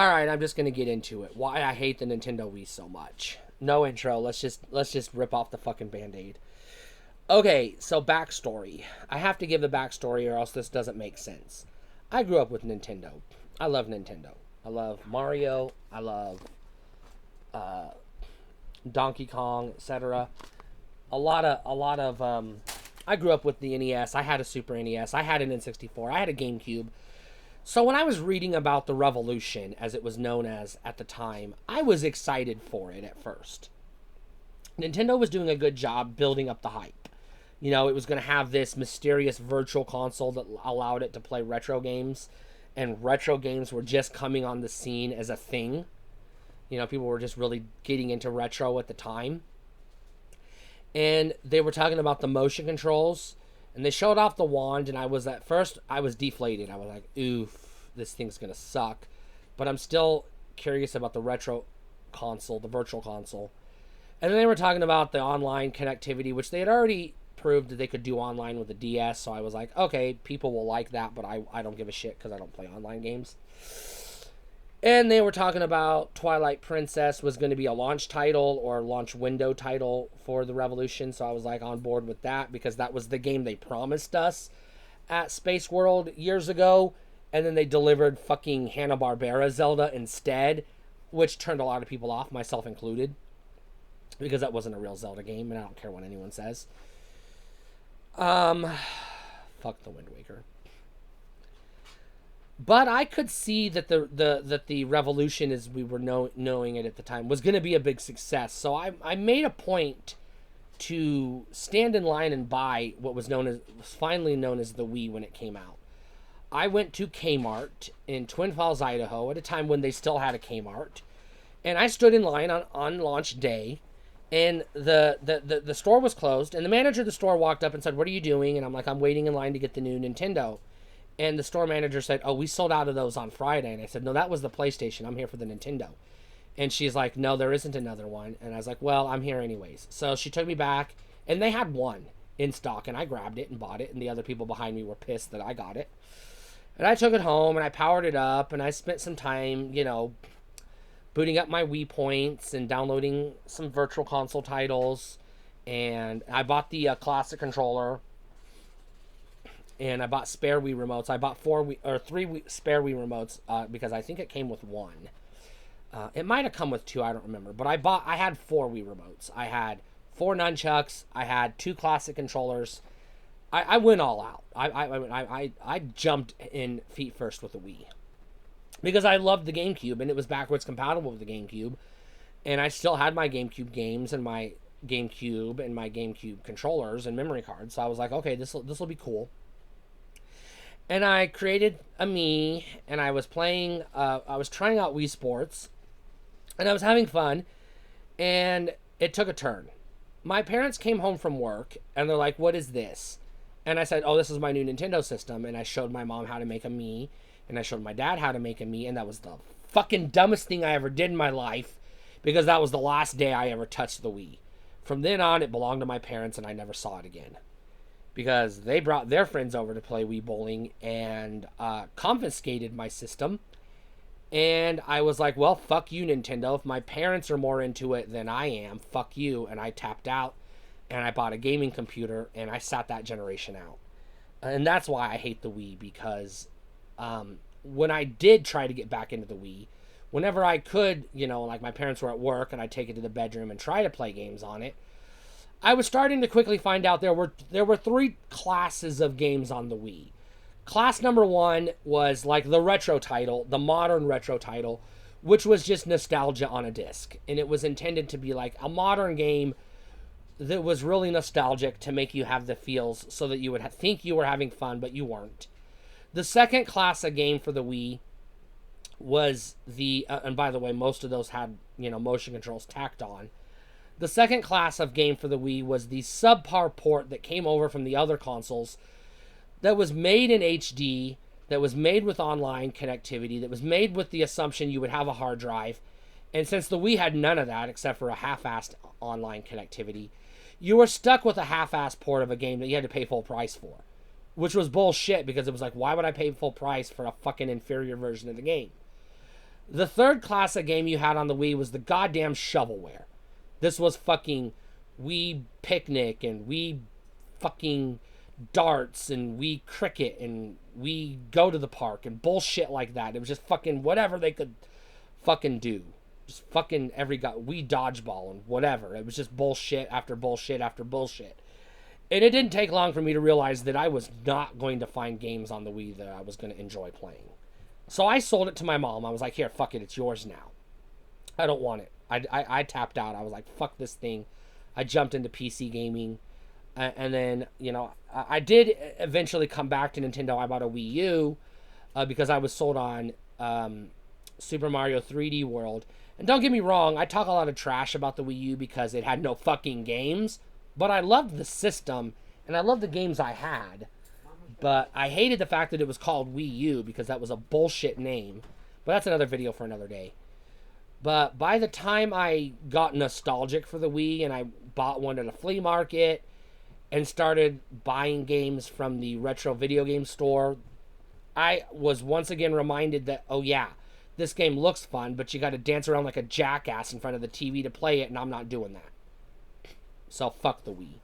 Alright, I'm just gonna get into it. Why I hate the Nintendo Wii so much. No intro, let's just rip off the fucking band-aid. Okay, so backstory. I have to give the backstory or else this doesn't make sense. I grew up with Nintendo. I love Nintendo. I love Mario. I love Donkey Kong, etc. I grew up with the NES. I had a Super NES. I had an N64. I had a GameCube. So when I was reading about the Revolution, as it was known as at the time, I was excited for it at first. Nintendo was doing a good job building up the hype. You know, it was going to have this mysterious virtual console that allowed it to play retro games, and retro games were just coming on the scene as a thing. You know, people were just really getting into retro at the time. And they were talking about the motion controls, and they showed off the wand, and I was deflated. I was like, oof, this thing's going to suck. But I'm still curious about the retro console, the virtual console. And then they were talking about the online connectivity, which they had already proved that they could do online with the DS. So I was like, okay, people will like that, but I don't give a shit because I don't play online games. And they were talking about Twilight Princess was going to be a launch title or launch window title for the Revolution. So I was like on board with that because that was the game they promised us at Space World years ago. And then they delivered fucking Hanna-Barbera Zelda instead, which turned a lot of people off, myself included, because that wasn't a real Zelda game, and I don't care what anyone says. Fuck the Wind Waker. But I could see that the Revolution, as we were knowing it at the time, was going to be a big success. So I made a point to stand in line and buy what was finally known as the Wii when it came out. I went to Kmart in Twin Falls, Idaho, at a time when they still had a Kmart, and I stood in line on launch day. And the store was closed, and the manager of the store walked up and said, "What are you doing?" And I'm like, "I'm waiting in line to get the new Nintendo." And the store manager said, "Oh, we sold out of those on Friday." And I said, "No, that was the PlayStation. I'm here for the Nintendo." And she's like, "No, there isn't another one." And I was like, "Well, I'm here anyways." So she took me back, and they had one in stock, and I grabbed it and bought it, and the other people behind me were pissed that I got it. And I took it home, and I powered it up, and I spent some time, booting up my Wii points and downloading some virtual console titles. And I bought the classic controller, and I bought spare Wii remotes. I bought three spare Wii remotes because I think it came with one. It might have come with two, I don't remember. But I had 4 Wii remotes. I had 4 nunchucks. I had 2 classic controllers. I went all out. I jumped in feet first with the Wii because I loved the GameCube, and it was backwards compatible with the GameCube. And I still had my GameCube games and my GameCube and my GameCube controllers and memory cards. So I was like, okay, this will be cool. And I created a Mii, and I was playing, I was trying out Wii Sports, and I was having fun, and it took a turn. My parents came home from work, and they're like, "What is this?" And I said, "Oh, this is my new Nintendo system." And I showed my mom how to make a Mii, and I showed my dad how to make a Mii, and that was the fucking dumbest thing I ever did in my life, because that was the last day I ever touched the Wii. From then on, it belonged to my parents, and I never saw it again. Because they brought their friends over to play Wii Bowling and confiscated my system. And I was like, well, fuck you, Nintendo. If my parents are more into it than I am, fuck you. And I tapped out, and I bought a gaming computer, and I sat that generation out. And that's why I hate the Wii, because when I did try to get back into the Wii, whenever I could, like my parents were at work, and I'd take it to the bedroom and try to play games on it, I was starting to quickly find out there were 3 classes of games on the Wii. Class number 1 was like the retro title, the modern retro title, which was just nostalgia on a disc. And it was intended to be like a modern game that was really nostalgic to make you have the feels so that you would think you were having fun, but you weren't. The second class of game for the Wii was and by the way, most of those had, motion controls tacked on. The second class of game for the Wii was the subpar port that came over from the other consoles that was made in HD, that was made with online connectivity, that was made with the assumption you would have a hard drive. And since the Wii had none of that except for a half-assed online connectivity, you were stuck with a half-assed port of a game that you had to pay full price for. Which was bullshit, because it was like, why would I pay full price for a fucking inferior version of the game? The third classic game you had on the Wii was the goddamn shovelware. This was fucking Wii Picnic and Wii fucking darts and Wii cricket and we go to the park and bullshit like that. It was just fucking whatever they could fucking do. Just fucking Wii dodgeball and whatever. It was just bullshit after bullshit after bullshit. And it didn't take long for me to realize that I was not going to find games on the Wii that I was going to enjoy playing. So I sold it to my mom. I was like, here, fuck it, it's yours now. I don't want it. I tapped out. I was like, fuck this thing. I jumped into PC gaming. And then, you know, I did eventually come back to Nintendo. I bought a Wii U because I was sold on Super Mario 3D World. And don't get me wrong, I talk a lot of trash about the Wii U because it had no fucking games. But I loved the system, and I loved the games I had. But I hated the fact that it was called Wii U because that was a bullshit name. But that's another video for another day. But by the time I got nostalgic for the Wii and I bought one at a flea market and started buying games from the retro video game store, I was once again reminded that, oh yeah, this game looks fun, but you got to dance around like a jackass in front of the TV to play it, and I'm not doing that. So fuck the Wii.